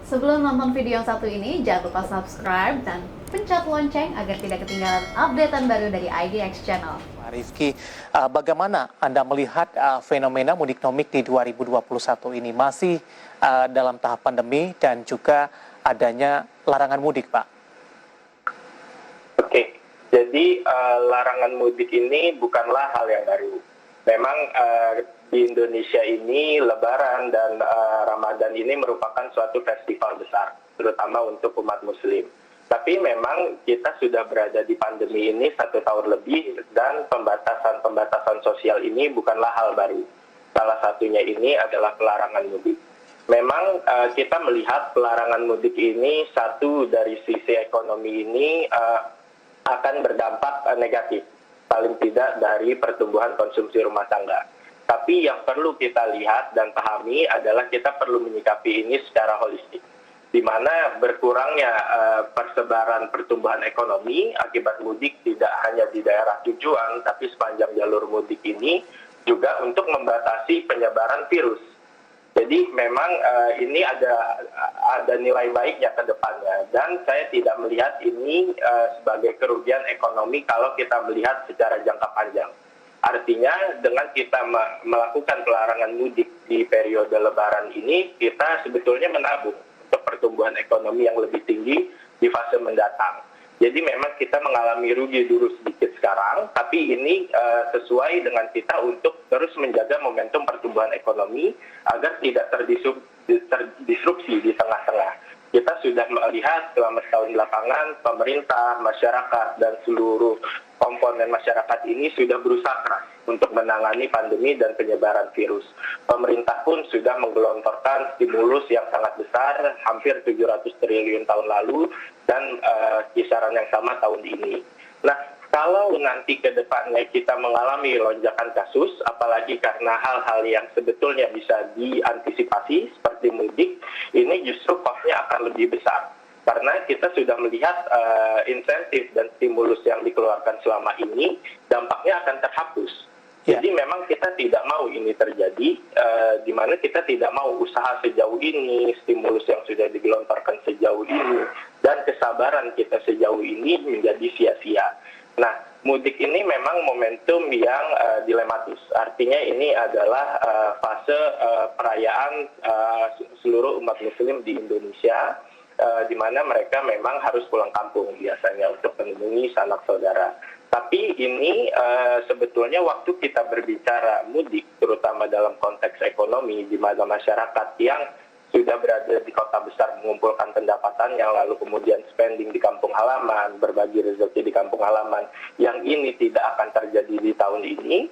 Sebelum nonton video yang satu ini, jangan lupa subscribe dan pencet lonceng agar tidak ketinggalan updatean baru dari IDX Channel. Pak Rifki, bagaimana Anda melihat fenomena mudik nomik di 2021 ini? Masih dalam tahap pandemi dan juga adanya larangan mudik, Pak? Oke, jadi larangan mudik ini bukanlah hal yang baru. Memang di Indonesia ini Lebaran dan Ramadan ini merupakan suatu festival besar, terutama untuk umat Muslim. Tapi memang kita sudah berada di pandemi ini 1 tahun lebih dan pembatasan sosial ini bukanlah hal baru. Salah satunya ini adalah pelarangan mudik. Memang kita melihat pelarangan mudik ini satu dari sisi ekonomi ini akan berdampak negatif, paling tidak dari pertumbuhan konsumsi rumah tangga. Tapi yang perlu kita lihat dan pahami adalah kita perlu menyikapi ini secara holistik, di mana berkurangnya persebaran pertumbuhan ekonomi akibat mudik tidak hanya di daerah tujuan, tapi sepanjang jalur mudik ini juga untuk membatasi penyebaran virus. Jadi memang ini ada nilai baiknya ke depannya, dan saya tidak melihat ini sebagai kerugian ekonomi kalau kita melihat secara jangka panjang. Artinya dengan kita melakukan pelarangan mudik di periode Lebaran ini, kita sebetulnya menabung untuk pertumbuhan ekonomi yang lebih tinggi di fase mendatang. Jadi memang kita mengalami rugi dulu sedikit sekarang, tapi ini sesuai dengan kita untuk terus menjaga momentum pertumbuhan ekonomi agar tidak terdisrupsi di tengah-tengah. Kita sudah melihat selama setahun belakangan, pemerintah, masyarakat, dan seluruh komponen masyarakat ini sudah berusaha keras untuk menangani pandemi dan penyebaran virus. Pemerintah pun sudah menggelontorkan stimulus yang sangat besar, hampir 700 triliun tahun lalu, dan kisaran yang sama tahun ini. Nah, kalau nanti ke depannya kita mengalami lonjakan kasus, apalagi karena hal-hal yang sebetulnya bisa diantisipasi seperti mudik, ini justru cost-nya akan lebih besar. Karena kita sudah melihat insentif dan stimulus yang dikeluarkan selama ini, dampaknya akan terhapus. Jadi memang kita tidak mau ini terjadi, di mana kita tidak mau usaha sejauh ini, stimulus yang sudah digelontorkan sejauh ini, dan kesabaran kita sejauh ini menjadi sia-sia. Nah, mudik ini memang momentum yang dilematis. Artinya ini adalah fase perayaan seluruh umat Muslim di Indonesia, di mana mereka memang harus pulang kampung biasanya untuk menemui sanak saudara. Tapi ini sebetulnya waktu kita berbicara mudik, terutama dalam konteks ekonomi, di mana masyarakat yang sudah berada di kota besar mengumpulkan pendapatannya, lalu kemudian spending di kampung halaman, berbagi rezeki di kampung halaman, yang ini tidak akan terjadi di tahun ini,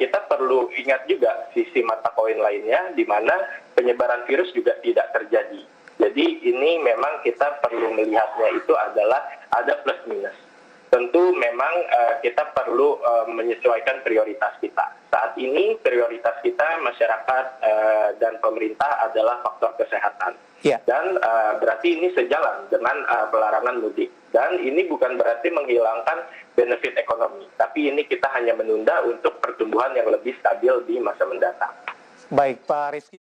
kita perlu ingat juga sisi mata koin lainnya, di mana penyebaran virus juga tidak terjadi. Jadi ini memang kita perlu melihatnya itu adalah ada plus minus. Tentu memang kita perlu menyesuaikan prioritas kita. Saat ini prioritas kita masyarakat dan pemerintah adalah faktor kesehatan. Dan berarti ini sejalan dengan pelarangan mudik. Dan ini bukan berarti menghilangkan benefit ekonomi. Tapi ini kita hanya menunda untuk pertumbuhan yang lebih stabil di masa mendatang. Baik, Pak Rifki.